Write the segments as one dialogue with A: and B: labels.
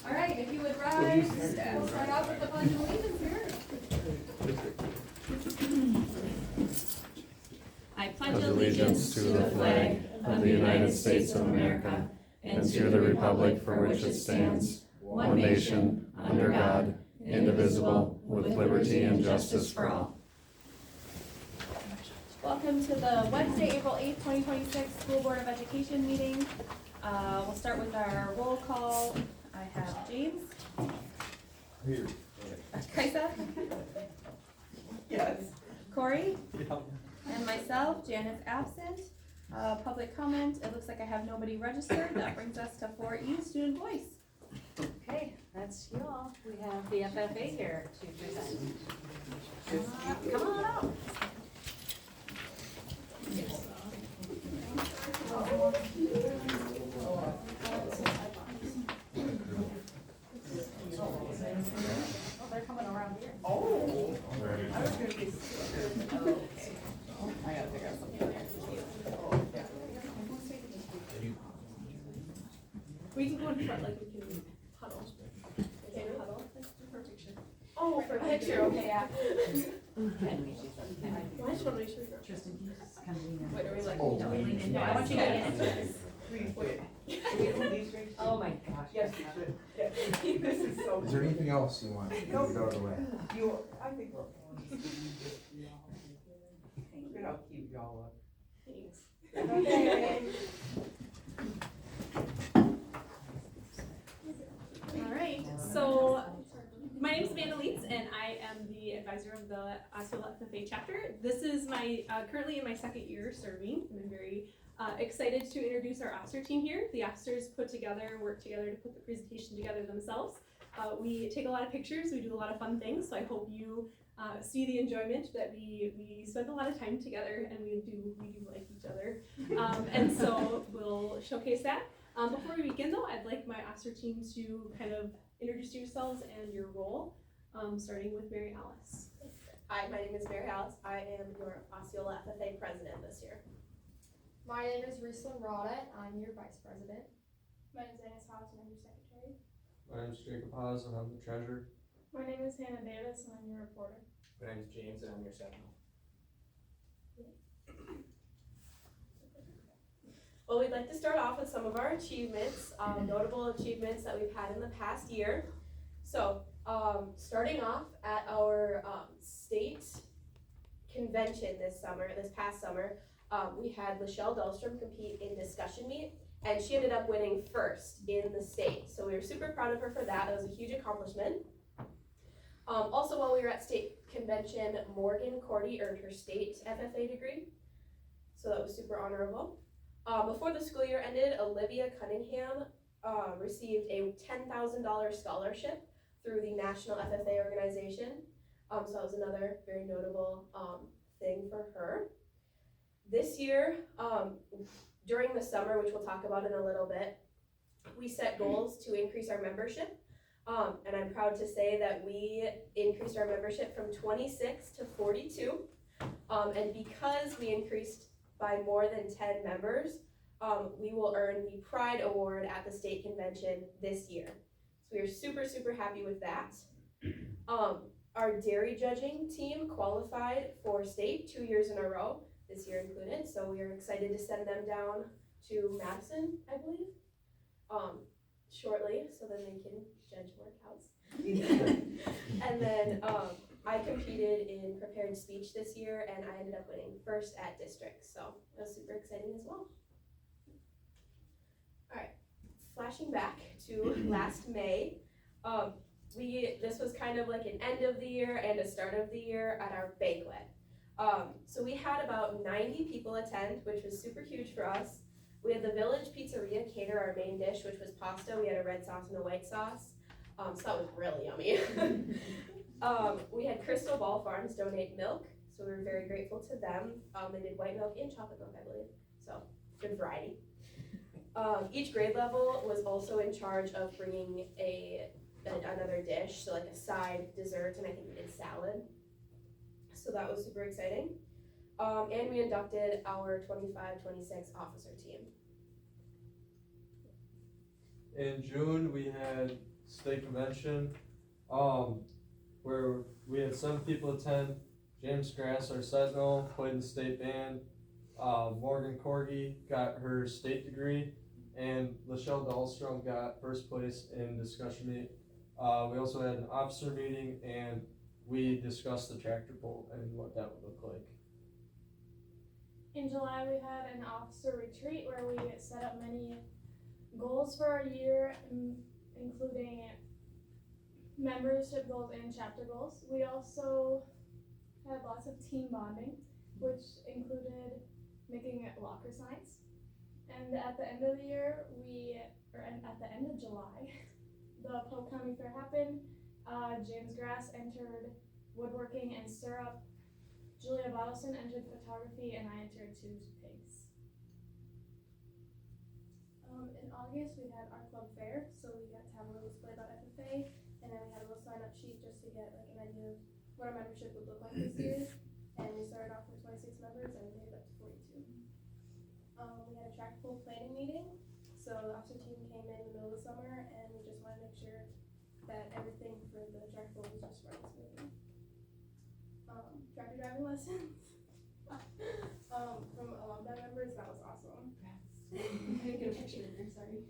A: All right, if you would rise, we'll start off with the Pledge of Allegiance here. I pledge allegiance to the flag of the United States of America and to the republic for which it stands, one nation, under God, indivisible, with liberty and justice for all. Welcome to the Wednesday, April 8th, 2026 School Board of Education meeting. We'll start with our roll call. I have James.
B: Here.
A: Kaisa.
B: Yes.
A: Corey. And myself. Janet's absent. Public comment. It looks like I have nobody registered. That brings us to 4E, student voice.
C: Okay, that's you all. We have the FFA here to present. Come on up. Oh, they're coming around here.
B: Oh. I was gonna be. Okay. I gotta figure out something.
A: We can go in front, like we can huddle. Okay, huddle. Perfect. Oh, for a picture, okay, yeah. I just want to make sure you're. Wait, are we like?
B: Oh,
A: No, I want you to get it.
C: Oh my gosh.
B: Yes, you should. Yeah. This is so.
D: Is there anything else you want to get out of the way?
B: I think we're. Good, I'll keep y'all up.
A: Thanks.
B: Okay.
A: All right, so my name is Amanda Leeds and I am the advisor of the Osceola FFA chapter. This is my currently in my second year serving, and I'm very excited to introduce our officer team here. The officers put together and work together to put the presentation together themselves. We take a lot of pictures, we do a lot of fun things, so I hope you see the enjoyment that we spend a lot of time together, and we do like each other. And so we'll showcase that. Before we begin though, I'd like my officer team to kind of introduce yourselves and your role, starting with Mary Alice.
E: Hi, my name is Mary Alice. I am your Osceola FFA president this year.
F: My name is Rislyn Rodette. I'm your vice president.
G: My name is Annis Hobbs and I'm your secretary.
H: My name is Jacob Haas and I'm the treasurer.
G: My name is Hannah Davis and I'm your reporter.
I: My name is James and I'm your second.
E: Well, we'd like to start off with some of our achievements, notable achievements that we've had in the past year. So, starting off at our state convention this past summer, we had Lachelle Dahlstrom compete in discussion meet, and she ended up winning first in the state. So we were super proud of her for that. It was a huge accomplishment. Also, while we were at state convention, Morgan Cordy earned her state FFA degree. So that was super honorable. Before the school year ended, Olivia Cunningham received a $10,000 scholarship through the National FFA organization. So that was another very notable thing for her. This year, during the summer, which we'll talk about in a little bit, we set goals to increase our membership. And I'm proud to say that we increased our membership from 26 to 42. And because we increased by more than 10 members, we will earn the Pride Award at the state convention this year. So we are super, super happy with that. Our dairy judging team qualified for state 2 years in a row, this year included, so we are excited to send them down to Madison, I believe, shortly, so then they can judge more cows. And then I competed in prepared speech this year, and I ended up winning first at district, so it was super exciting as well. All right, flashing back to last May, this was kind of like an end of the year and a start of the year at our banquet. So we had about 90 people attend, which was super huge for us. We had the Village Pizzeria cater our main dish, which was pasta. We had a red sauce and a white sauce, so that was really yummy. We had Crystal Ball Farms donate milk, so we were very grateful to them. They did white milk and chocolate milk, I believe, so good variety. Each grade level was also in charge of bringing another dish, so like a side, dessert, and I think we did salad. So that was super exciting. And we inducted our 25-26 officer team.
H: In June, we had state convention, where we had 7 people attend. James Grass, our sentinel, played in the state band. Morgan Corgi got her state degree, and Lachelle Dahlstrom got first place in discussion meet. We also had an officer meeting, and we discussed the tractor pull and what that would look like.
G: In July, we had an officer retreat where we set up many goals for our year, including membership goals and chapter goals. We also had lots of team bonding, which included making locker signs. And at the end of the year, at the end of July, the Polk County Fair happened. James Grass entered woodworking and syrup. Julia Allison entered photography, and I entered 2 pigs. In August, we had our club fair, so we got to have a little display about FFA, and then we had a little sign-up sheet just to get like an idea of what our membership would look like this year. And we started off with 26 members, and we made it up to 42. We had a track pool planning meeting, so the officer team came in the middle of the summer, and we just wanted to make sure that everything for the track pool was just running smoothly. Tractor driving lessons from alumni members, that was awesome.
A: I didn't get a picture in there, sorry.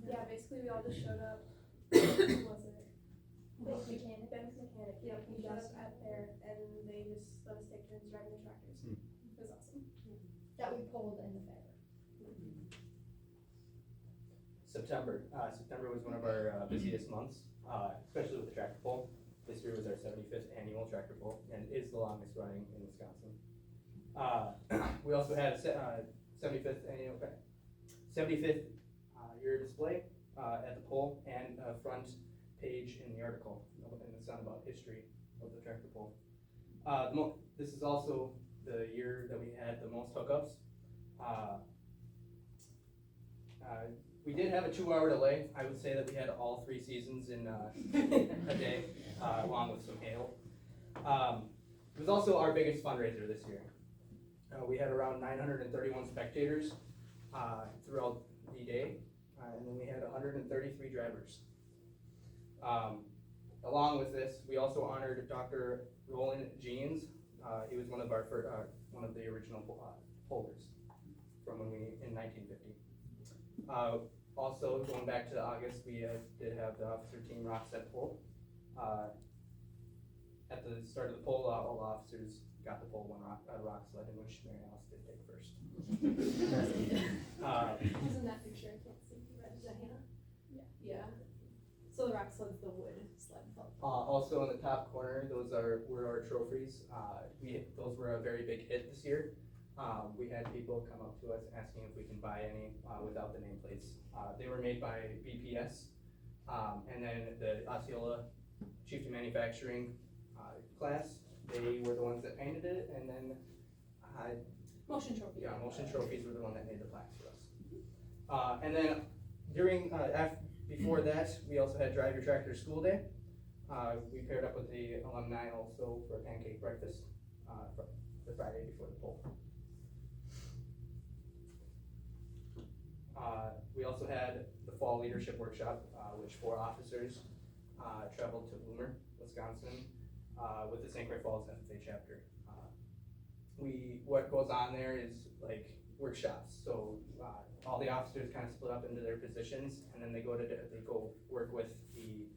G: Yeah, basically we all just showed up. Who was it?
F: Bethke mechanic.
G: Bethke mechanic. Yeah, we showed up at there, and they just let us take turns driving the tractors. It was awesome.
F: That we pulled in the fair.
I: September was one of our busiest months, especially with the tractor pull. This year was our 75th annual tractor pull, and is the longest running in Wisconsin. We also had a 75th year display at the pull, and a front page in the article in the Sun about history of the tractor pull. This is also the year that we had the most hookups. We did have a 2-hour delay. I would say that we had all 3 seasons in a day, along with some hail. It was also our biggest fundraiser this year. We had around 931 spectators throughout the day, and then we had 133 drivers. Along with this, we also honored Dr. Roland Jeans. He was one of the original pollers from in 1950. Also, going back to August, we did have the officer team rock set poll. At the start of the poll, all officers got the poll, one rock sled, in which Mary Alice did take first.
A: Who's in that picture? I can't see. Is that Hannah? Yeah. So the rock sled's the wood sled.
I: Also in the top corner, were our trophies. Those were a very big hit this year. We had people come up to us asking if we can buy any without the nameplates. They were made by BPS, and then the Osceola Chief to Manufacturing class, they were the ones that painted it, and then
A: Motion trophy.
I: yeah, Motion Trophies were the one that made the plaques for us. And then before that, we also had Drive Your Tractor School Day. We paired up with the alumni also for a pancake breakfast the Friday before the poll. We also had the Fall Leadership Workshop, which 4 officers traveled to Bloomer, Wisconsin, with the St. Croix Falls FFA chapter. What goes on there is like workshops. So all the officers kind of split up into their positions, and then they go work with the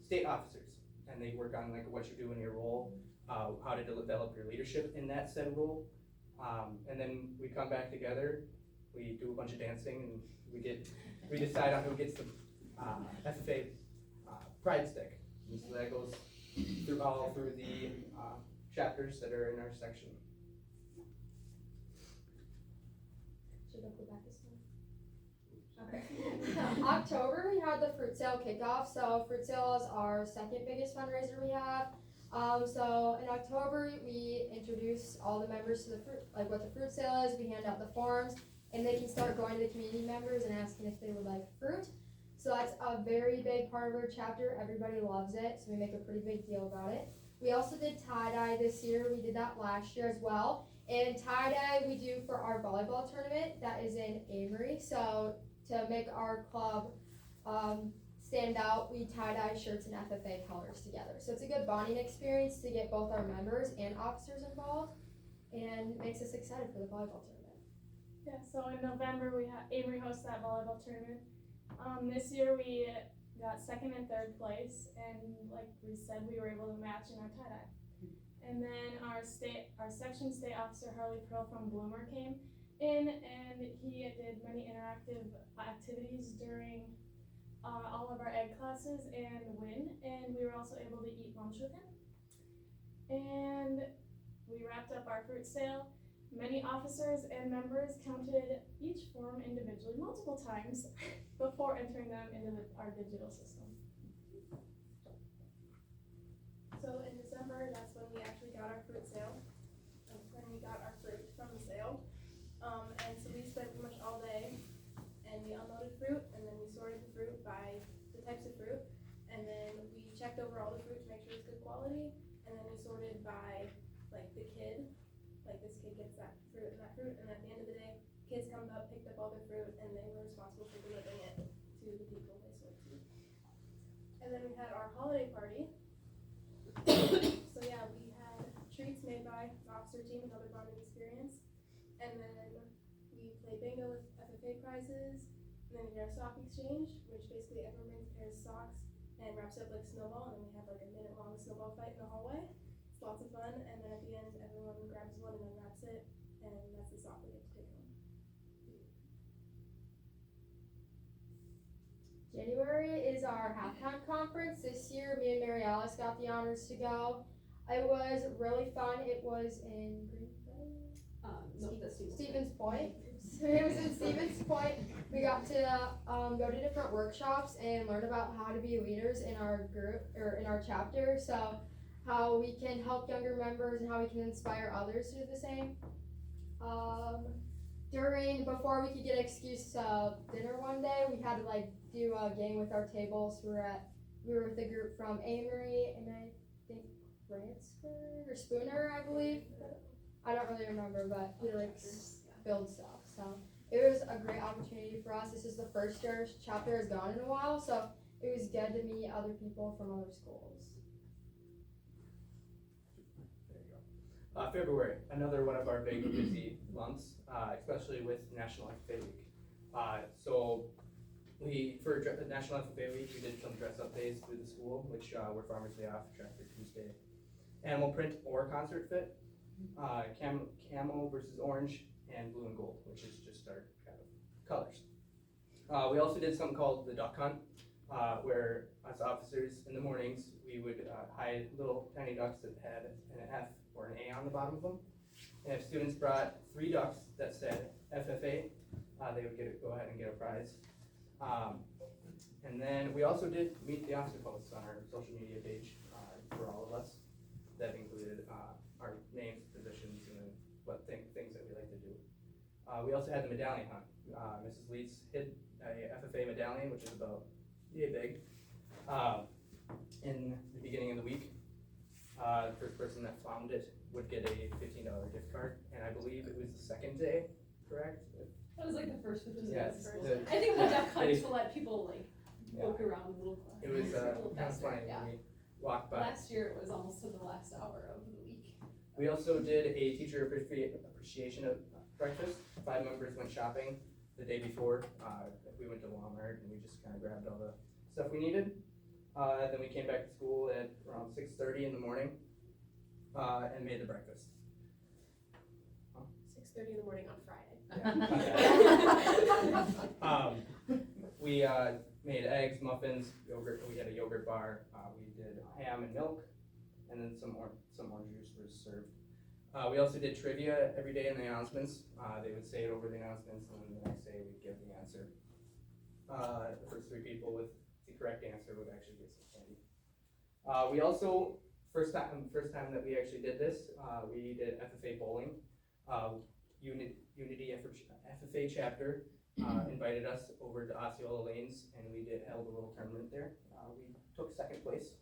I: state officers, and they work on like what you do in your role, how to develop your leadership in that said role, and then we come back together. We do a bunch of dancing, and we decide on who gets the FFA pride stick. And so that goes through the chapters that are in our section.
F: Should I go back this one? Okay. October, we had the fruit sale kickoff. So fruit sale is our second biggest fundraiser we have. So in October, we introduce all the members to the fruit, like what the fruit sale is. We hand out the forms, and they can start going to the community members and asking if they would like fruit. So that's a very big part of our chapter. Everybody loves it, so we make a pretty big deal about it. We also did tie-dye this year. We did that last year as well. And tie-dye we do for our volleyball tournament that is in Amory. So to make our club stand out, we tie-dye shirts and FFA colors together. So it's a good bonding experience to get both our members and officers involved, and makes us excited for the volleyball tournament.
G: Yeah, so in November, Avery hosts that volleyball tournament. This year we got second and third place, and like we said, we were able to match in our tie-dye. And then our section state officer, Harley Pearl from Bloomer, came in, and he did many interactive activities during all of our ed classes and and we were also able to eat lunch with him. And we wrapped up our fruit sale. Many officers and members counted each form individually multiple times before entering them into our digital system.
J: So in December, that's when we actually got our fruit sale. That's when we got our fruit from the sale. And so we spent pretty much all day, and we unloaded fruit, and then we sorted the fruit by the types of fruit, and then we checked over all the fruit to make sure it's good quality, and then we sorted by like the kid, like this kid gets that fruit, and at the end of the day, kids come up, picked up all their fruit, and they were responsible for delivering it to the people they sold to. And then we had our holiday party. So yeah, we had treats made by the officer team, another bonding experience, and then we played bingo with FFA prizes, and then we did our sock exchange, which basically everyone brings a pair of socks and wraps it up like a snowball, and then we have like a minute-long snowball fight in the hallway. It's lots of fun, and then at the end, everyone grabs one and unwraps it, and that's the sock we get to take home.
F: January is our halftime conference. This year, me and Mary Alice got the honors to go. It was really fun. It was in Stevens Point. So it was in Stevens Point. We got to go to different workshops and learn about how to be leaders in our group or in our chapter. So how we can help younger members and how we can inspire others to do the same. Before we could get an excuse to dinner one day, we had to like do a game with our tables. We were with a group from Amory and I think Ransford or Spooner, I believe. I don't really remember, but we like build stuff. So it was a great opportunity for us. This is the first year our chapter has gone in a while, so it was good to meet other people from other schools.
I: There you go. February, another one of our big busy months, especially with National FFA Week. So for the National FFA Week, we did some dress-up days through the school, which were Farmer's Day Off, Tractor Tuesday, Animal Print or Concert Fit, Camo versus Orange, and Blue and Gold, which is just our kind of colors. We also did something called the Duck Hunt, where us officers in the mornings, we would hide little tiny ducks that had an F or an A on the bottom of them. And if students brought 3 ducks that said FFA, they would go ahead and get a prize. And then we also did meet the officer posts on our social media page for all of us. That included our names, positions, and then things that we like to do. We also had the medallion hunt. Mrs. Leeds hid a FFA medallion, which is about yay big, in the beginning of the week. The first person that found it would get a $15 gift card, and I believe it was the second day, correct?
B: That was like the first 15
I: Yes.
B: minutes. I think the duck hunt to let people like look around a little.
I: It was
B: little
I: kind of
B: faster,
I: funny
B: yeah.
I: when we walked by.
B: Last year it was almost to the last hour of the week.
I: We also did a teacher appreciation breakfast. 5 members went shopping the day before. We went to Walmart and we just kind of grabbed all the stuff we needed. Then we came back to school at around 6:30 in the morning and made the breakfast.
E: 6:30 in the morning on Friday.
I: We made eggs, muffins, yogurt. We had a yogurt bar. We did ham and milk, and then some orange juice was served. We also did trivia every day in the announcements. They would say it over the announcements, and then the next day we'd give the answer. The first 3 people with the correct answer would actually get some candy. We also, first time that we actually did this, we did FFA bowling. Unity FFA chapter invited us over to Osceola Lanes, and we held a little tournament there. We took 2nd place.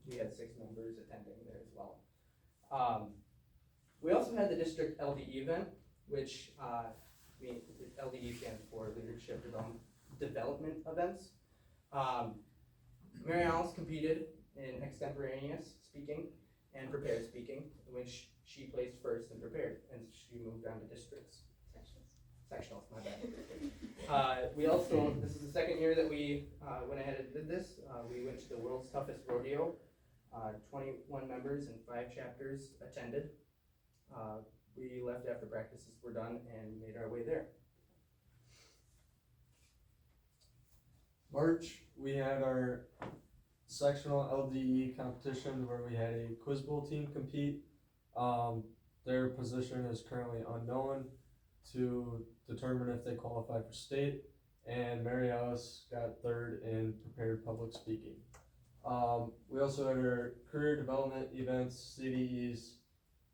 I: We had 6 members attending there as well. We also had the district LDE event, which LDE stands for Leadership development events. Marincel competed in extemporaneous speaking and prepared speaking, in which she placed first in prepared, and she moved on to districts. Sectionals, my bad. We also, this is the second year that we went ahead and did this. We went to the world's toughest rodeo. 21 members and 5 chapters attended. We left after practices were done and made our way there.
H: March, we had our sectional LDE competition where we had a quiz bowl team compete. Their position is currently unknown to determine if they qualify for state, and Mary Alice got 3rd in prepared public speaking. We also had our career development events, CDEs,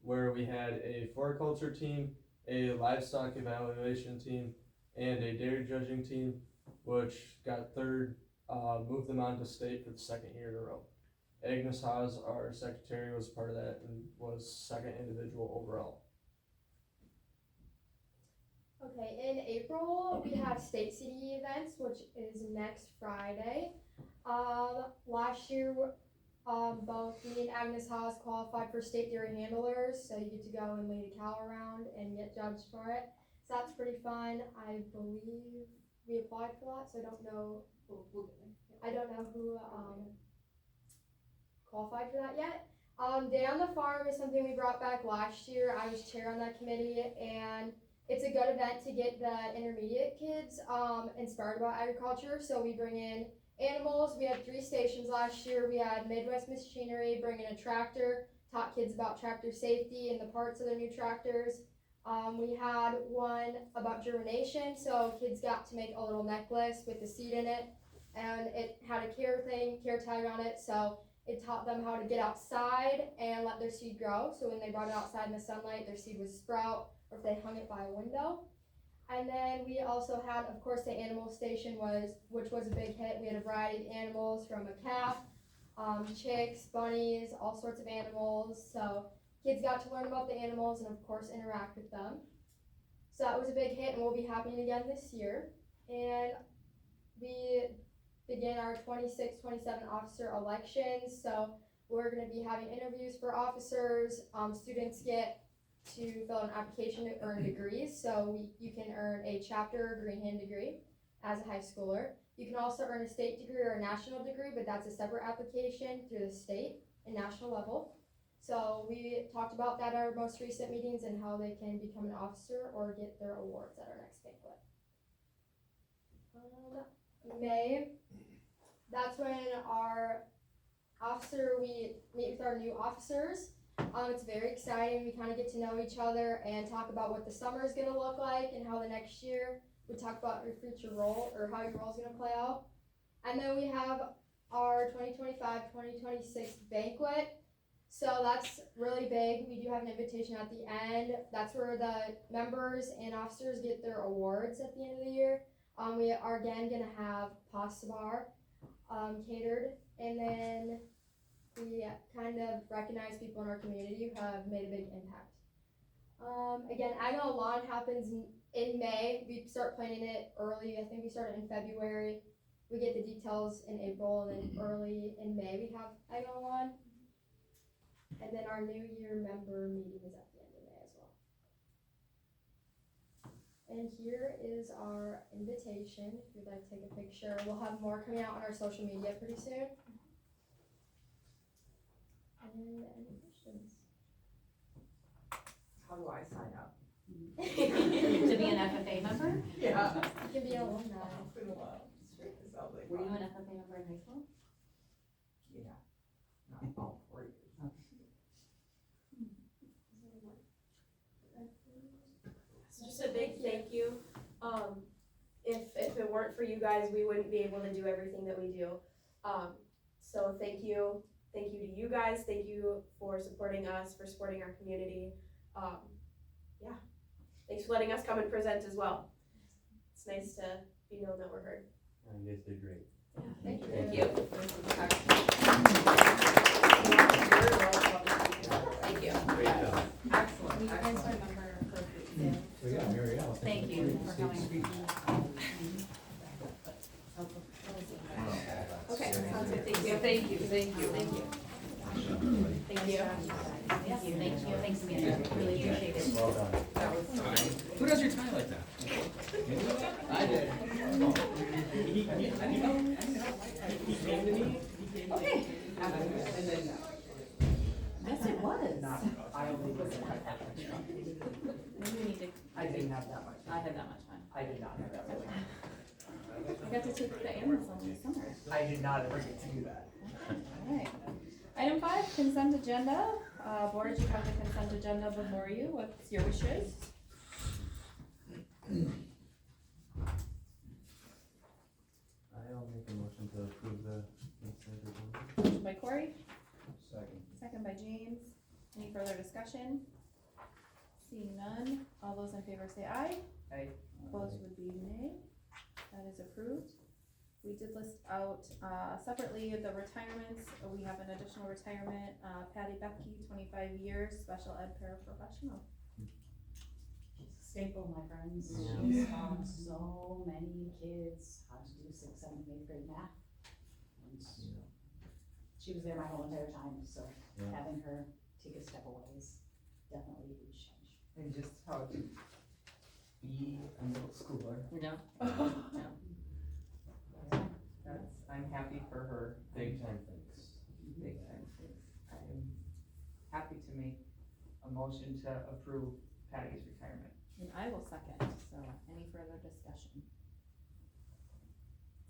H: where we had a floriculture team, a livestock evaluation team, and a dairy judging team, which got 3rd, moved them on to state for the 2nd year in a row. Agnes Haas, our secretary, was part of that and was 2nd individual overall.
F: Okay, in April, we have state CDE events, which is next Friday. Last year, both me and Agnes Haas qualified for state dairy handlers, so you get to go and lead a cow around and get judged for it. So that's pretty fun. I believe we applied for that, so I don't know. I don't know who qualified for that yet. Day on the Farm is something we brought back last year. I was chair on that committee, and it's a good event to get the intermediate kids inspired about agriculture. So we bring in animals. We had 3 stations last year. We had Midwest Machinery bring in a tractor, taught kids about tractor safety and the parts of their new tractors. We had one about germination, so kids got to make a little necklace with the seed in it, and it had a care tag on it, so it taught them how to get outside and let their seed grow. So when they brought it outside in the sunlight, their seed would sprout, or if they hung it by a window. And then we also had, of course, the animal station which was a big hit. We had a variety of animals, from a calf, chicks, bunnies, all sorts of animals. So kids got to learn about the animals and, of course, interact with them. So that was a big hit, and will be happening again this year. And we begin our 26, 27 officer elections. So we're going to be having interviews for officers. Students get to fill out an application to earn degrees. So you can earn a chapter or green hand degree as a high schooler. You can also earn a state degree or a national degree, but that's a separate application through the state and national level. So we talked about that at our most recent meetings and how they can become an officer or get their awards at our next banquet. May, that's when we meet with our new officers. It's very exciting. We kind of get to know each other and talk about what the summer is going to look like and how the next year, we talk about your future role or how your role is going to play out. And then we have our 2025-2026 banquet. So that's really big. We do have an invitation at the end. That's where the members and officers get their awards at the end of the year. We are again going to have pasta bar catered, and then we kind of recognize people in our community who have made a big impact. Again, Ag on the Lawn happens in May. We start planning it early. I think we started in February. We get the details in April, and then early in May we have Ag on the Lawn. And then our New Year member meeting is at the end of May as well. And here is our invitation if you'd like to take a picture. We'll have more coming out on our social media pretty soon. And any questions?
B: How do I sign up?
C: To be an FFA member?
B: Yeah.
F: You can be an alumni.
B: It's been a while. It sounds like
C: Were you
B: fun.
C: an FFA member in high school?
B: Yeah. Not all 4 years.
E: Just a big thank you. If it weren't for you guys, we wouldn't be able to do everything that we do. So thank you to you guys. Thank you for supporting us, for supporting our community. Yeah, thanks for letting us come and present as well. It's nice to be known that we're heard.
D: You guys did great.
F: Thank you.
E: Thank you. Thank you.
D: Great job.
B: Excellent.
C: You guys
B: Excellent.
C: remember her food too.
D: So yeah, Marielle.
C: Thank you for coming.
D: Speech.
C: Thank you.
B: Thank you, thank you.
C: Thank you.
B: Thank you.
C: Thank you, thank you. Thanks, Amanda. Really appreciate it.
D: Well done.
B: That was fine.
K: Who does your tie like that?
I: I did.
B: Okay.
C: Yes, it was.
B: I only wasn't quite that much fun.
C: Maybe we need to,
B: I didn't have that much.
C: I had that much fun.
B: I did not have that much.
C: I got to take the animals on this summer.
B: I did not ever get to do that.
L: Alright. Item 5, consent agenda. Board, you have the consent agenda before you. What's your wishes?
D: I'll make a motion to approve the consent agenda.
L: Motion by Corey,
D: Second.
L: second by James. Any further discussion? Seeing none, all those in favor say aye.
B: Aye.
L: Opposed would be nay. That is approved. We did list out, separately the retirements. We have an additional retirement, Patty Bethke, 25 years, special ed paraprofessional.
C: Staple, my friends.
D: Yeah.
C: She's taught so many kids how to do 6th, 7th, 8th grade math. And she was there my whole entire time, so
D: Yeah.
C: having her take a step away is definitely a huge change.
B: And just how to be a middle schooler.
C: No.
B: That's, I'm happy for her.
D: Big time thanks.
B: Big time. I'm happy to make a motion to approve Patty's retirement.
L: And I will second, so any further discussion?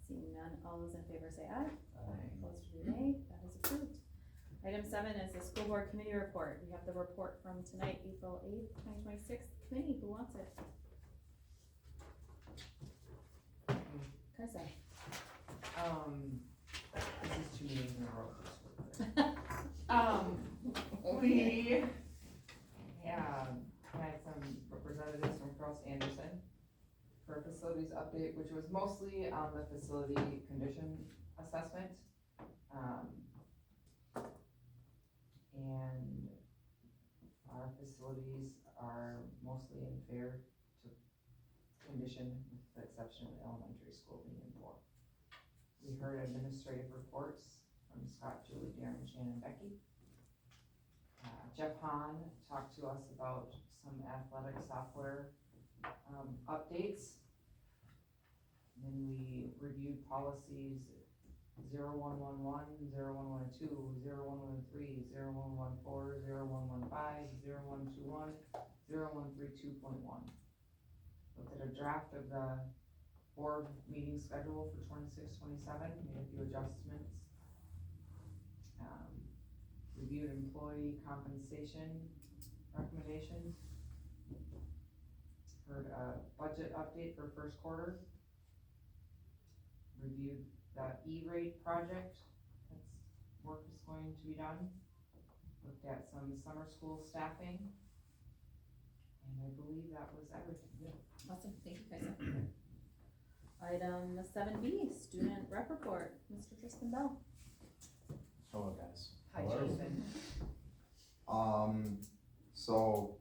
L: Seeing none, all those in favor say aye. Opposed would be nay. That is approved. Item 7 is the school board committee report. We have the report from tonight, April 8th, 2026. Committee, who wants it? Carissa.
B: This is 2 meetings in a row. We have had some representatives from Cross Anderson for a facilities update, which was mostly on the facility condition assessment. And our facilities are mostly in fair to condition, with the exception of the elementary school being in poor. We heard administrative reports from Scott, Julie, Darren, Shannon, Bethke. Jeff Hahn talked to us about some athletic software updates. Then we reviewed policies 0111, 0112, 0113, 0114, 0115, 0121, 0132.1. Looked at a draft of the board meeting schedule for 26-27, made a few adjustments. Reviewed employee compensation recommendations. Heard a budget update for first quarter. Reviewed the E-rate project, that's work is going to be done. Looked at some summer school staffing. And I believe that was everything.
L: Awesome, thank you, Carissa. Item 7B, student rep report. Mr. Tristan Bell.
D: Hello, guys.
B: Hi,
D: Hello.
B: Jason.
D: So,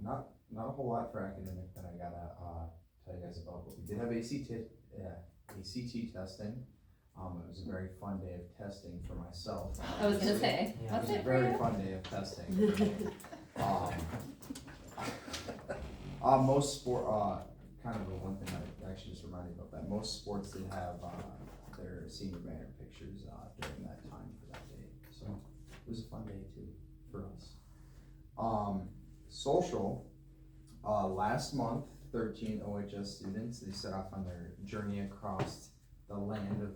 D: not a whole lot for academic that I gotta, tell you guys about, but we did have ACT testing. It was a very fun day of testing for myself.
L: I was gonna say,
D: It
L: what's
D: was a
L: it for
D: very
L: you?
D: fun day of testing. Most sport, kind of the one thing I actually just reminded me about that, most sports did have, their senior banner pictures, during that time for that day, so it was a fun day too, for us. Social, last month, 13 OHS students, they set off on their journey across the land of,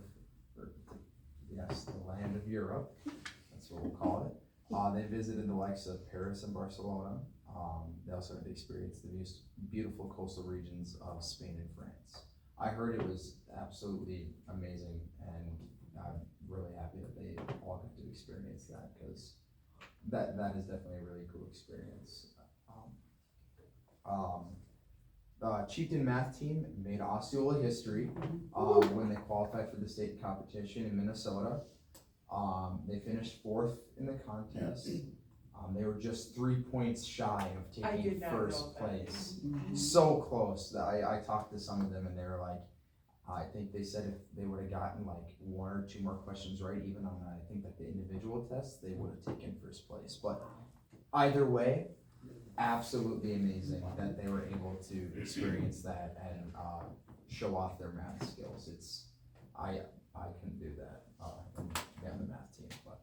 D: the land of Europe, that's what we'll call it. They visited the likes of Paris and Barcelona. They also had to experience the beautiful coastal regions of Spain and France. I heard it was absolutely amazing, and I'm really happy that they all got to experience that, because that is definitely a really cool experience. The Chieftain math team made Osceola history when they qualified for the state competition in Minnesota. They finished 4th in the contest. They were just 3 points shy of taking first place. So close that I talked to some of them, and they were like, I think they said if they would have gotten like 1 or 2 more questions right, even on, I think like the individual test, they would have taken first place. But either way, absolutely amazing that they were able to experience that and show off their math skills. I couldn't do that, and the math team, but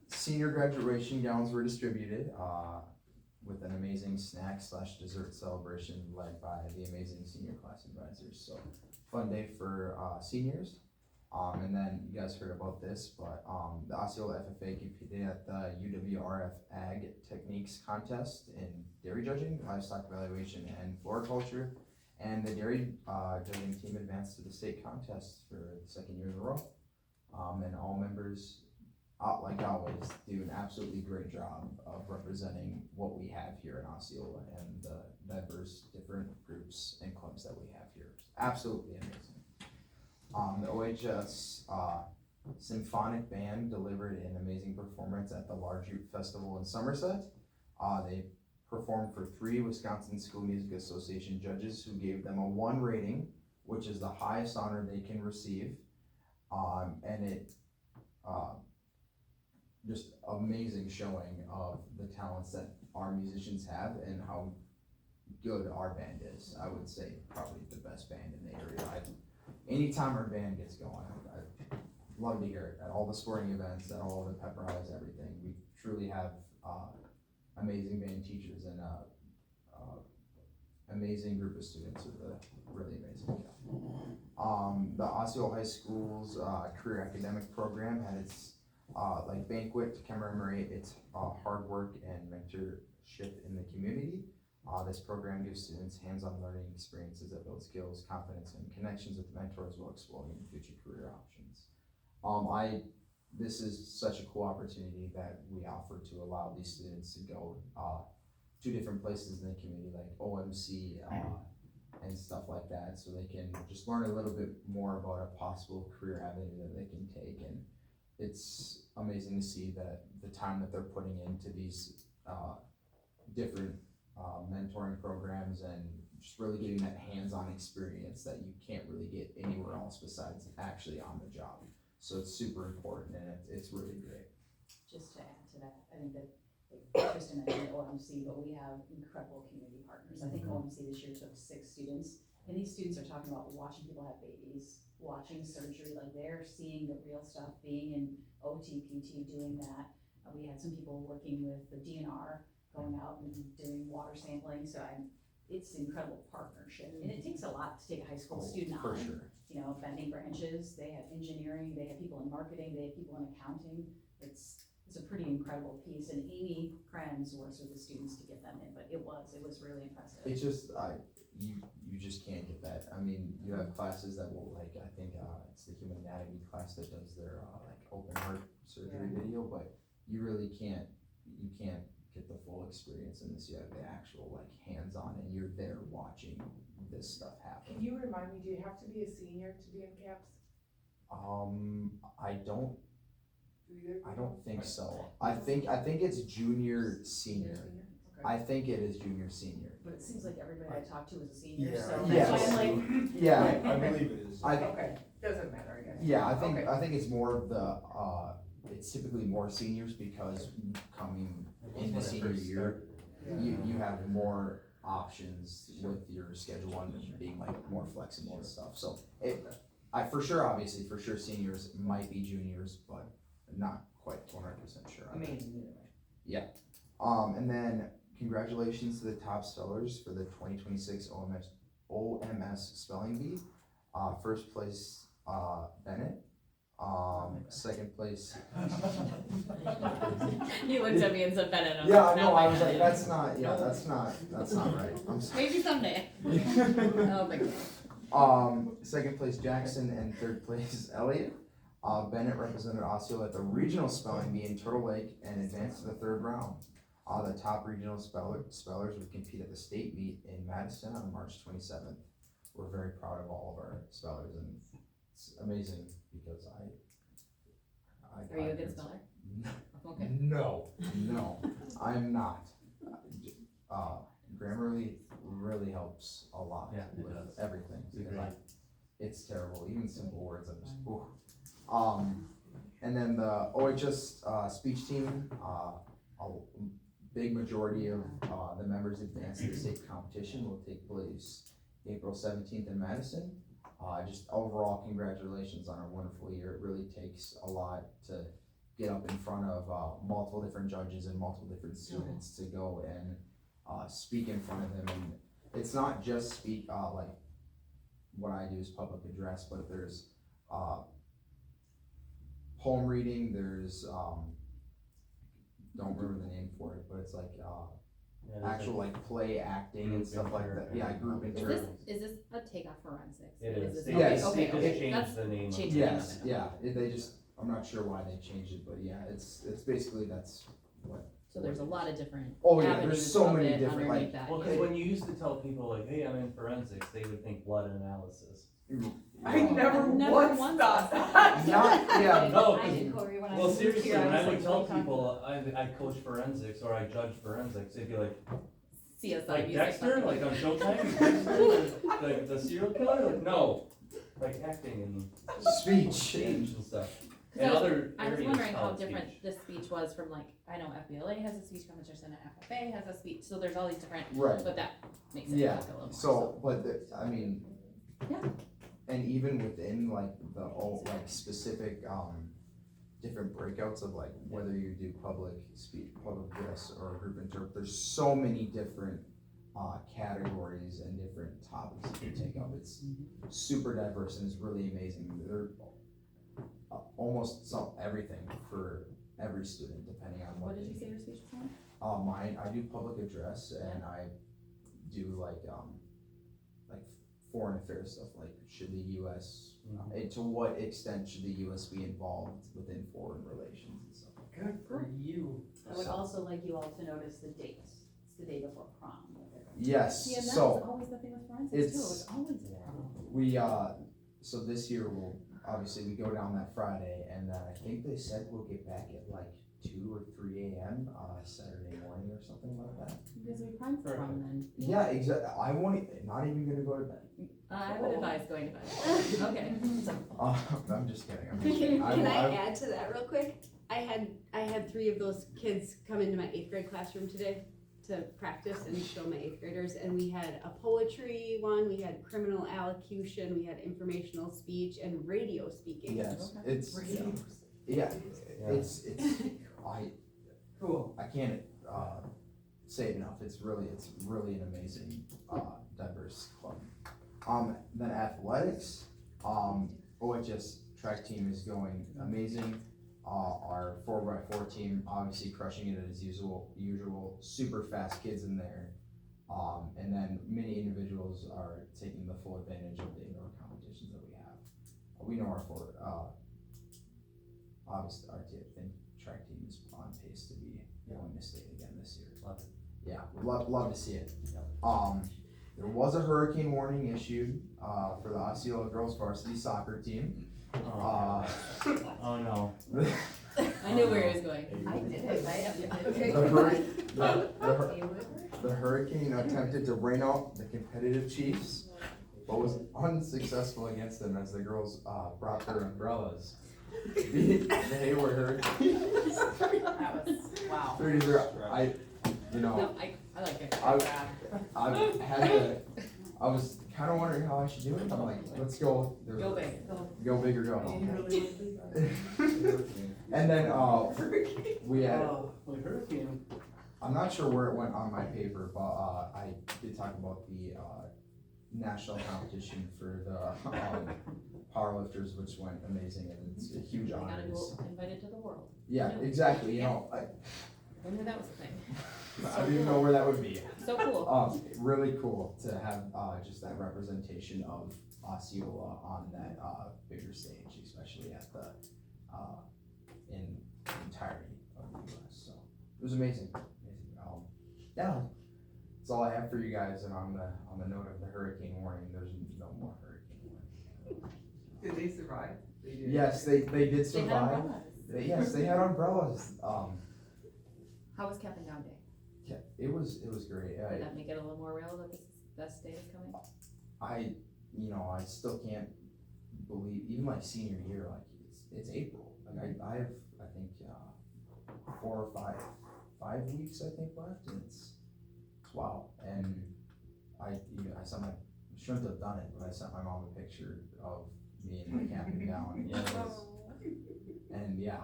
D: senior graduation gowns were distributed with an amazing snack / dessert celebration led by the amazing senior class advisors. So fun day for seniors. And then you guys heard about this, but the Osceola FFA competed at the UWRF Ag Techniques Contest in dairy judging, livestock evaluation, and floriculture. And the dairy judging team advanced to the state contest for the 2nd year in a row. And all members, like always, do an absolutely great job of representing what we have here in Osceola and the diverse different groups and clubs that we have here. Absolutely amazing. The OHS Symphonic Band delivered an amazing performance at the Large Youth Festival in Somerset. They performed for 3 Wisconsin School Music Association judges who gave them a 1 rating, which is the highest honor they can receive. And it just amazing showing of the talents that our musicians have and how good our band is. I would say probably the best band in the area. Anytime our band gets going, I love to hear it at all the sporting events, at all the pep rallies, everything. We truly have amazing band teachers and amazing group of students with a really amazing job. The Osceola High School's career academic program had its banquet to commemorate its hard work and mentorship in the community. This program gives students hands-on learning experiences that build skills, confidence, and connections with mentors while exploring future career options. This is such a cool opportunity that we offer to allow these students to go to different places in the community, like OMC and stuff like that, so they can just learn a little bit more about a possible career avenue that they can take. And it's amazing to see that the time that they're putting into these different mentoring programs and just really getting that hands-on experience that you can't really get anywhere else besides actually on the job. So it's super important and it's really great.
C: Just to add to that, I think that Kristen mentioned OMC, but we have incredible community partners. I think OMC this year took 6 students, and these students are talking about watching people have babies, watching surgery, like they're seeing the real stuff, being in OT, PT, doing that. We had some people working with the DNR, going out and doing water sampling, so it's incredible partnership. And it takes a lot to take a high school student on.
D: For sure.
C: You know, bending branches, they have engineering, they have people in marketing, they have people in accounting. It's a pretty incredible piece, and Amy Krenz works with the students to get them in, but it was really impressive.
D: It's just, you just can't get that. I mean, you have classes that will I think it's the human anatomy class that does their open heart surgery video, but you really can't get the full experience in this. You have the actual hands-on, and you're there watching this stuff happen.
B: Can you remind me, do you have to be a senior to be in CAPS?
D: I don't think so. I think it's junior, senior.
B: Okay.
D: I think it is junior, senior.
C: But it seems like everybody I talked to was a senior,
K: Yeah.
C: so
D: Yes.
C: that's why I'm like.
D: Yeah.
K: I believe it is.
B: Okay, doesn't matter, I guess.
D: Yeah, I
B: Okay.
D: think it's more of the, it's typically more seniors because coming in the senior year, you have more options with your schedule and being more flexible and stuff. So for sure seniors might be juniors, but not quite 100% sure.
B: Amazing, either way.
D: And then congratulations to the top spellers for the 2026 OMS Spelling Bee. First place, Bennett. Second place.
C: He looked at me and said Bennett.
D: Yeah, no, I was like, that's not right. I'm sorry.
C: Maybe someday. Oh my God.
D: Second place Jackson and third place Elliott. Bennett represented Osceola at the regional spelling bee in Turtle Lake and advanced to the 3rd round. The top regional spellers would compete at the state meet in Madison on March 27th. We're very proud of all of our spellers, and it's amazing because
C: Are you a good speller? Okay.
D: No, I'm not. Grammarly really helps a lot with everything because it's terrible, even simple words, I'm just, ooh. And then the OHS, speech team, a big majority of, the members advance to the state competition will take place April 17th in Madison. Just overall, congratulations on a wonderful year. It really takes a lot to get up in front of, multiple different judges and multiple different students to go and, speak in front of them. And it's not just speak, like, what I do is public address, but there's, poem reading, there's, don't remember the name for it, but it's like, actual like play acting and stuff like that. Yeah, group inter.
L: Is this a takeoff forensics?
K: It is.
L: this-
K: They
L: okay,
D: just-
L: okay,
K: they
L: okay,
K: just changed
L: that's-
K: the name of
L: changed
K: it.
L: the name
D: Yes,
L: of it.
D: yeah, they just, I'm not sure why they changed it, but yeah, it's basically that's what.
L: So there's a lot of different
D: Oh yeah,
L: avenues
D: there's so
L: of
D: many
L: it
D: different,
L: underneath
D: like,
L: that.
K: Well,
L: yeah.
K: because when you used to tell people like, hey, I'm in forensics, they would think blood analysis.
B: I never
L: Never
B: once
L: once
B: thought
L: thought
B: that.
D: Not, yeah,
K: No,
C: I
K: 'cause-
C: did, Corey, when I
K: Well,
C: moved
K: seriously,
C: here,
K: when
C: was
K: I would
C: like,
K: tell
C: what are you
K: people I coach forensics or I judge forensics, they'd be like,
L: CSI
K: like
L: music
K: Dexter,
L: fucking-
K: like on Showtime, Dexter, like the serial killer, like no, like acting and
D: speech.
K: change and stuff.
L: 'Cause
K: And
L: I was-
K: other
L: I was
K: areas
L: wondering how
K: of
L: different
K: speech.
L: this speech was from, like, I know FBLA has a speech competition and FFA has a speech, so there's all these different,
D: Right.
L: but that makes it
D: Yeah,
L: like a little more.
D: So, but I mean,
L: Yeah.
D: and even within like the like specific different breakouts of like whether you do public speech, public address, or group interpret, there's so many different categories and different topics you can take up. It's super diverse and it's really amazing. They're almost everything for every student depending on
L: What did you
D: they
L: say your speech was on?
D: Mine, I do public address and I do like foreign affairs stuff, like should the U.S., and to what extent should the U.S. be involved within foreign relations and stuff like that.
I: Good for you.
C: I would also like you all to notice the date. It's the day before prom.
D: Yes,
L: Yeah, and that was
D: so
L: always the thing with forensics too, it was
D: it's-
L: always.
D: we, so this year we'll, obviously we go down that Friday and then I think they said we'll get back at like 2 or 3 a.m. Saturday morning or something like that.
L: Because we prime for prom then.
D: Yeah, exactly. I won't, not even gonna go to bed.
L: I would advise going to bed. Okay.
D: I'm just kidding. I'm just kidding.
M: Can I add to that real quick? I had 3 of those kids come into my 8th grade classroom today to practice and show my 8th graders, and we had a poetry one, we had criminal allocution, we had informational speech, and radio speaking.
D: Yes, it's, yeah, it's,
I: Cool.
D: I can't, say it enough. It's really an amazing, diverse club. Then athletics, OHS track team is going amazing. Our 4x4 team obviously crushing it as usual, super fast kids in there. And then many individuals are taking the full advantage of the indoor competitions that we have. We know our obviously our track team is on pace to be going to state again this year.
K: Love it.
D: Yeah, love to see it. There was a hurricane warning issued for the Osceola girls varsity soccer team.
K: Oh no.
L: I knew where he was going.
C: I did it, I have
D: The hurricane attempted to rain out the competitive Chiefs, but was unsuccessful against them as the girls brought their umbrellas. The Hayward Hurricanes.
C: That was, wow.
D: 3-0.
L: No, I like it.
D: I was kind of wondering how I should do it. I'm like, let's go.
L: Go big.
D: Go big or go home. And then we had.
K: Hurricane.
D: I'm not sure where it went on my paper, but I did talk about the national competition for the powerlifters, which went amazing, and it's a huge
L: We
D: honor.
L: gotta go invited to the world.
D: Yeah, exactly. You know,
L: I knew that was a thing.
D: I don't even know where that would be.
L: So cool.
D: Really cool to have just that representation of Osceola on that bigger stage, especially at the in the entirety of the U.S. So it was amazing. Yeah, that's all I have for you guys. And on the note of the hurricane warning, there's no more hurricane warning.
B: Did they survive? They did.
D: Yes, they did
L: They had
D: survive.
L: umbrellas.
D: Yes, they had umbrellas.
L: How was Cap and Gown Day?
D: Yeah, it was great.
L: Did that make it a little more real that this best day is coming?
D: I still can't believe, even like senior year, like it's April. Like I have, I think, 4 or 5 weeks, I think, left, and it's wow. And I sent I shouldn't have done it, but I sent my mom a picture of me in my cap and gown. And yeah,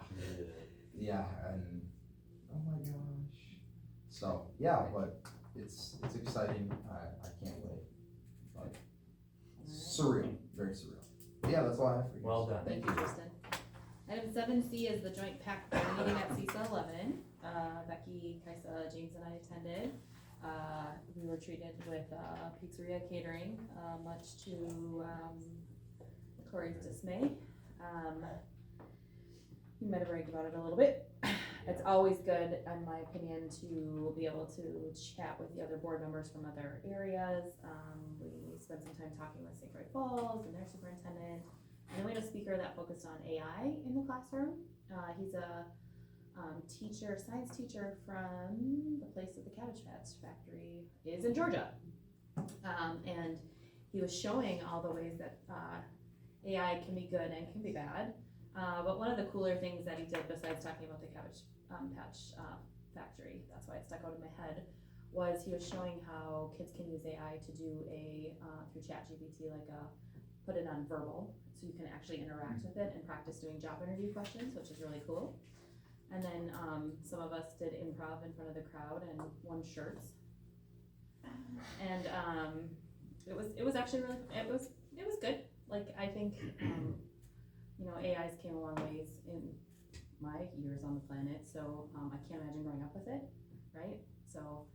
D: and oh my gosh. So yeah, but it's exciting. I can't wait. But surreal, very surreal. But yeah, that's all I have for you.
K: Well done.
L: Thank you, Tristan. Item 7C is the joint PAC board meeting at CISA 11. Bethke, Kaisa, James and I attended. We were treated with pizzeria catering, much to Corey's dismay. You might have raved about it a little bit. It's always good, in my opinion, to be able to chat with the other board members from other areas. We spent some time talking with St. Croix Falls and their superintendent. And then we had a speaker that focused on AI in the classroom. He's a science teacher from the place that the Cabbage Patch Factory is in Georgia. And he was showing all the ways that AI can be good and can be bad. But one of the cooler things that he did, besides talking about the Cabbage Patch Factory, that's why it stuck out in my head, was he was showing how kids can use AI to do through ChatGPT, put it on verbal, so you can actually interact with it and practice doing job interview questions, which is really cool. And then some of us did improv in front of the crowd and won shirts. And it was actually really, it was good. Like, I think, AIs came a long ways in my years on the planet, so I can't imagine growing up with it, right? So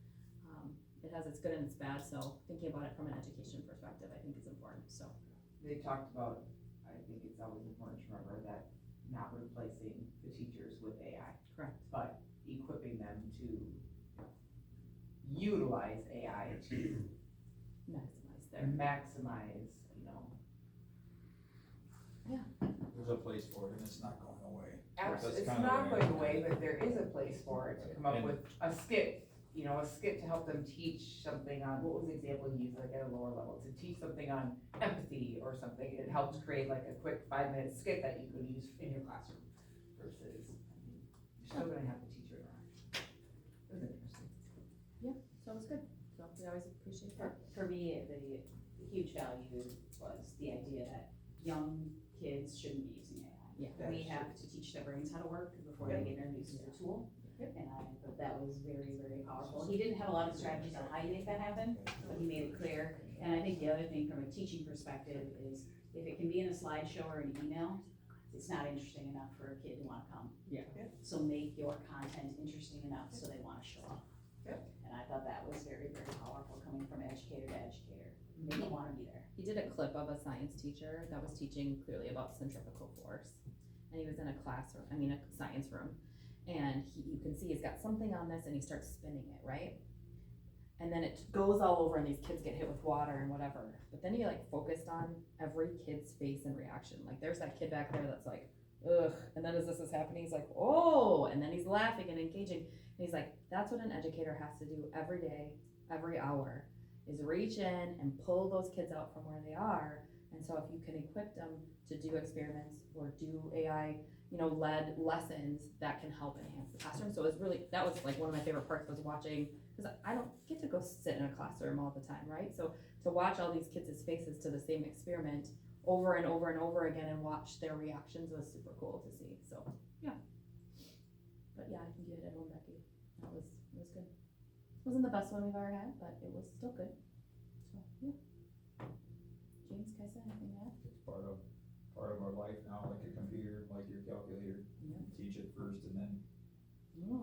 L: it has its good and its bad, so thinking about it from an education perspective, I think is important, so.
B: They talked about, I think it's always important to remember that not replacing the teachers with AI.
L: Correct.
B: But equipping them to utilize AI to maximize,
N: There's a place for it and it's not going away.
B: It's not going away, but there is a place for it to come up with a skit, a skit to help them teach something on, what was the example you used, like at a lower level, to teach something on empathy or something. It helps create like a quick 5-minute skit that you could use in your classroom versus, you're still gonna have the teacher interact. It was interesting.
L: Yeah, so it was good. So we always appreciate that.
C: For me, the huge value was the idea that young kids shouldn't be using AI.
L: Yeah.
C: We have to teach their brains how to work before they get introduced to the tool. And I thought that was very, very powerful. He didn't have a lot of strategies on how you make that happen, but he made it clear. And I think the other thing from a teaching perspective is if it can be in a slideshow or an email, it's not interesting enough for a kid to wanna come.
L: Yeah.
C: So make your content interesting enough so they wanna show up.
B: Yep.
C: And I thought that was very, very powerful coming from educator to educator. Make them wanna be there.
L: He did a clip of a science teacher that was teaching clearly about centrifugal force. And he was in a science room. And you can see he's got something on this and he starts spinning it, right? And then it goes all over and these kids get hit with water and whatever. But then he focused on every kid's face and reaction. Like there's that kid back there that's like, ugh. And then as this is happening, he's like, oh, and then he's laughing and engaging. And he's like, that's what an educator has to do every day, every hour, is reach in and pull those kids out from where they are. And so if you can equip them to do experiments or do AI, led lessons, that can help enhance the classroom. So it was really, that was one of my favorite parts was watching, because I don't get to go sit in a classroom all the time, right? So to watch all these kids' faces to the same experiment over and over and over again and watch their reactions was super cool to see. So yeah. But yeah, I can get it at home, Bethke. It was good. It wasn't the best one we've ever had, but it was still good. So yeah. James, Kaisa, anything to add?
N: It's part of our life now, like a computer, like your calculator.
L: Yeah.
N: Teach it first and then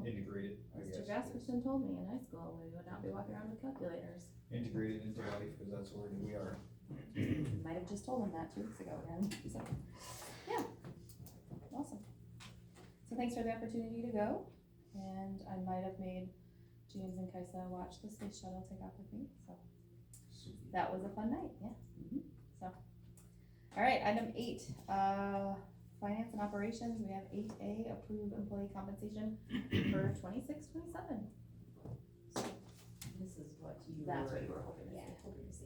N: integrate it, I
L: Mr.
N: guess.
L: Gasperson told me in high school we would not be walking around with calculators.
N: Integrate it into life, because that's where we are.
L: Might have just told him that 2 weeks ago again. So, yeah. Awesome. So thanks for the opportunity to go. And I might have made James and Kaisa watch the space shuttle take off with me. So that was a fun night. Yeah. So, all right, item 8, finance and operations. We have 8A, approve employee compensation for 26-27. So
C: This is what you
L: that's what you were hoping to see.
C: hoping to see.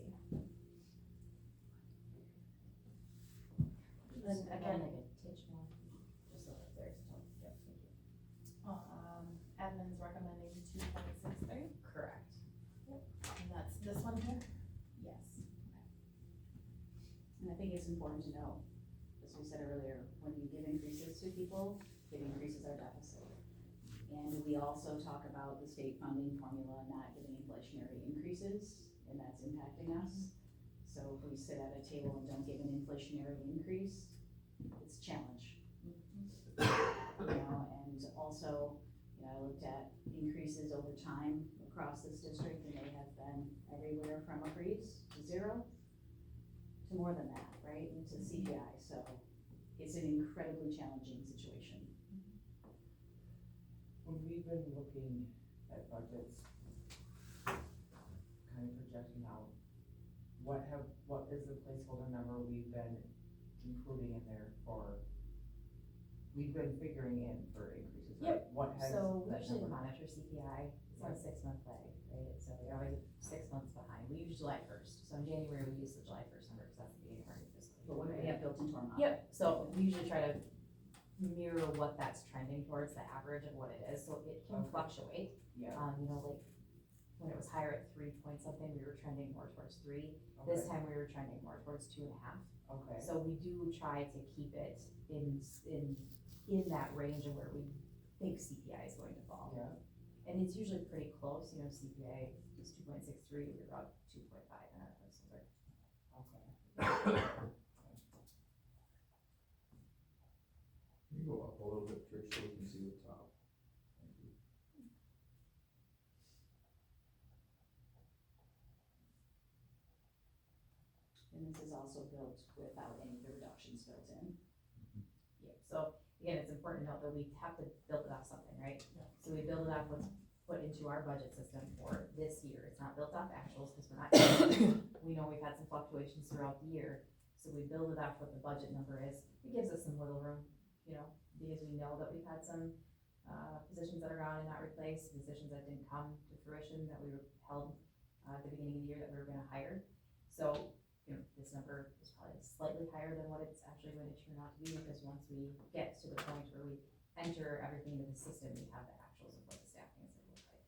O: And again,
C: Like a titch more, just so that there's no, yep, thank you.
L: Admin's recommending 2.63.
C: Correct.
L: And that's this one here?
C: Yes. And I think it's important to know, as we said earlier, when you give increases to people, it increases our deficit. And we also talk about the state funding formula not giving inflationary increases, and that's impacting us. So if we sit at a table and don't give an inflationary increase, it's a challenge. You know, and also, you know, I looked at increases over time across this district, and they have been everywhere from a freeze to 0 to more than that, right, into CPI, so it's an incredibly challenging situation.
B: When we've been looking at budgets, kind of projecting out, what is the placeholder number we've been including in there for, we've been figuring in for increases, right? What has
O: so we
B: that
O: usually
B: number?
O: monitor CPI, it's on a 6-month lag, right? So we're always 6 months behind. We use July 1st. So in January, we use the July 1st number because that's the beginning of our new fiscal year.
C: But what do we have built into our model?
O: Yep, so we usually try to mirror what that's trending towards, the average of what it is, so it can fluctuate.
B: Yeah,
O: You know, like, when it was higher at 3 point something, we were trending more towards 3. This
B: okay,
O: time we were trending more towards 2.5.
B: okay,
O: So we do try to keep it in that range of where we think CPI is going to fall.
B: yeah,
O: And it's usually pretty close, you know, CPI is 2.63, we were about 2.5 in our placeholder.
B: okay.
N: Can you go up a little bit, Trish, so we can see the top? Thank you.
C: And this is also built without any of the reductions built in.
O: Yep, so again, it's important to note that we have to build it off something, right? So we build it off what's put into our budget system for this year. It's not built off actuals because we're not, we know we've had some fluctuations throughout the year. So we build it off what the budget number is. It gives us some wiggle room, you know, because we know that we've had some positions that are gone and not replaced, positions that didn't come to fruition that we were held at the beginning of the year that we were gonna hire. So, you know, this number is probably slightly higher than what it's actually going to turn out to be, because once we get to the point where we enter everything into the system, we have the actuals of what the staffing is gonna look like.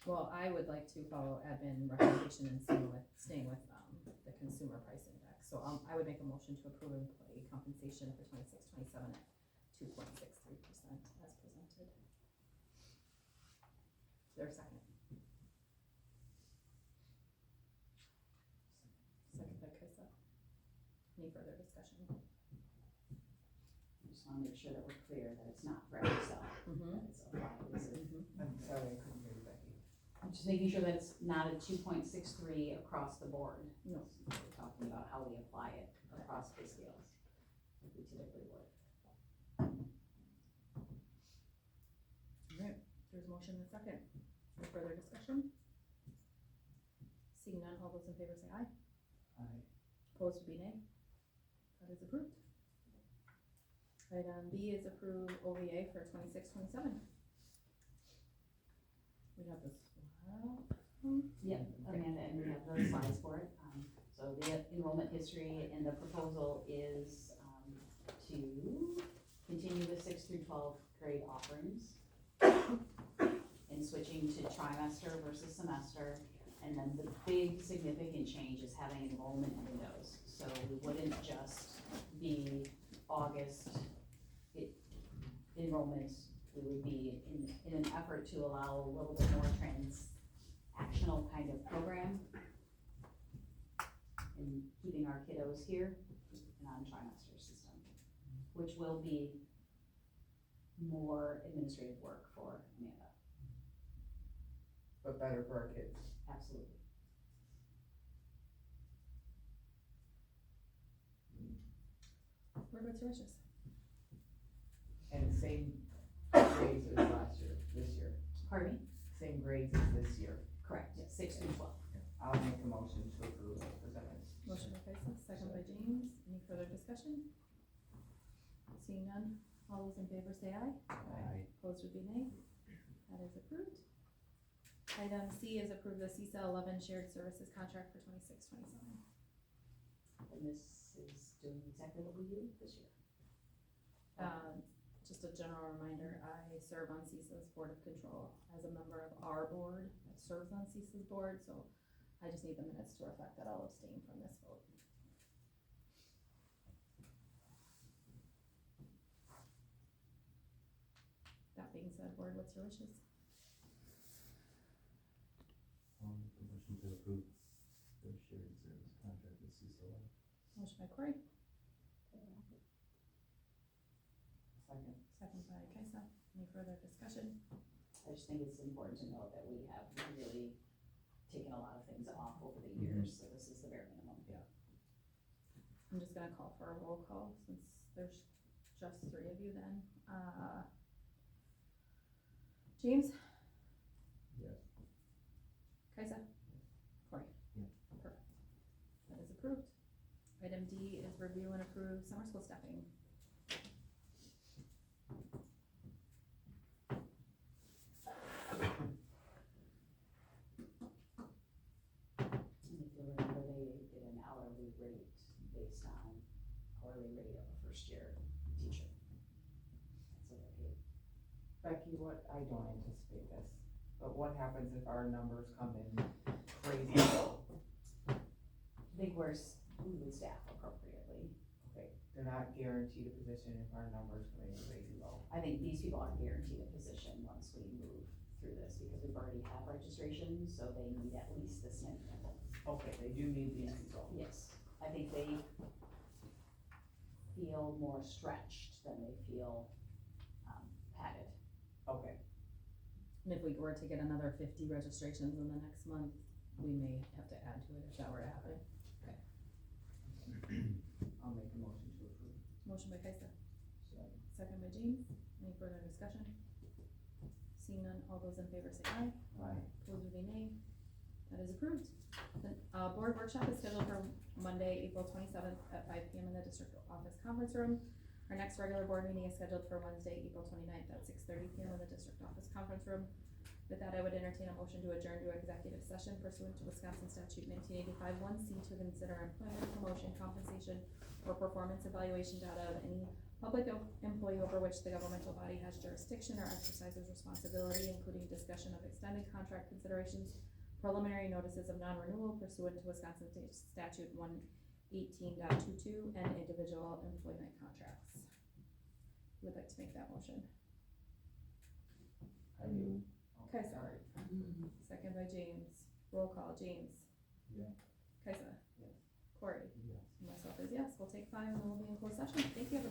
O: Well, I would like to follow admin recommendation and staying with the consumer price index. So I would make a motion to approve employee compensation for 26-27 at 2.63% as presented. Is there a second? Second by Krista. Any further discussion?
C: I just wanna make sure that we're clear that it's not for Excel, that it's applied,
B: I'm sorry, I couldn't hear you, Becky.
C: I'm just making sure that it's not a 2.63 across the board.
O: No.
C: We're talking about how we apply it across pay scales, like we typically would.
O: Alright, there's a motion and a second. Any further discussion? Seeing none, all those in favor say aye.
B: Aye.
O: Opposed would be nay. That is approved. Item B is approve OVA for 26-27. We have this.
C: Yep, Amanda, and we have the slides for it. So the enrollment history and the proposal is to continue the 6 through 12 grade offerings and switching to trimester versus semester. And then the big significant change is having enrollment windows. So we wouldn't just be August enrollment, we would be in an effort to allow a little bit more transactional kind of program and keeping our kiddos here and on trimester system, which will be more administrative work for Amanda.
B: But better for our kids.
C: Absolutely.
O: Board, what's your wishes?
B: And same grades as last year, this year,
C: Pardon me?
B: same grades as this year.
C: Correct, 6 through 12.
B: I'll make a motion to approve as presented.
O: Motion by Kathleen, second by James. Any further discussion? Seeing none, all those in favor say aye.
B: Aye.
O: Opposed would be nay. That is approved.
L: Item C is approve the CISA 11 shared services contract for 26-27.
C: And this is doing exactly what we do this year.
L: Just a general reminder, I serve on CISA's Board of Control as a member of our board that serves on CISA's board, so I just need the minutes to reflect that I'll abstain from this vote. That being said, board, what's your wishes?
K: Motion to approve the shared service contract with CISA.
L: Motion by Corey,
B: Second.
L: second by Kaisa. Any further discussion?
C: I just think it's important to note that we have really taken a lot of things off over the years, so this is the bare minimum.
L: I'm just gonna call for a roll call since there's just three of you then. James?
N: Yes.
L: Kaisa? Corey?
K: Yeah.
L: Perfect. That is approved. Item D is review and approve summer school staffing.
C: And if you remember, they did an hourly rate based on hourly rate of a first year teacher. That's what they're paid.
B: Becky, I don't anticipate this, but what happens if our numbers come in crazy low?
C: I think we would staff appropriately.
B: Okay, they're not guaranteed a position if our numbers come in crazy low.
C: I think these people are guaranteed a position once we move through this, because we've already have registration, so they need at least this many people.
B: Okay, they do need these people.
C: Yes, I think they feel more stretched than they feel padded.
B: Okay,
L: And if we were to get another 50 registrations in the next month, we may have to add to it if that were to happen.
B: I'll make a motion to approve.
L: Motion by Kaisa,
B: Second.
L: second by James. Any further discussion? Seeing none, all those in favor say aye.
B: Aye.
L: Opposed would be nay. That is approved. The board workshop is scheduled for Monday, April 27th at 5 p.m. in the district office conference room. Our next regular board meeting is scheduled for Wednesday, April 29th at 6:30 p.m. in the district office conference room. With that, I would entertain a motion to adjourn to executive session pursuant to Wisconsin statute 1985 1C to consider employment, promotion, compensation, or performance evaluation data of any public employee over which the governmental body has jurisdiction or exercises responsibility, including discussion of extended contract considerations, preliminary notices of non-renewal pursuant to Wisconsin statute 118.22, and individual employment contracts. Who would like to make that motion?
B: I do.
L: Kaisa.
B: Sorry.
L: Second by James. Roll call, James.
N: Yeah.
L: Kaisa.
B: Yes.
L: Corey.
K: Yes.
L: Myself is yes. We'll take 5 and then we'll be in closed session. Thank you, everyone.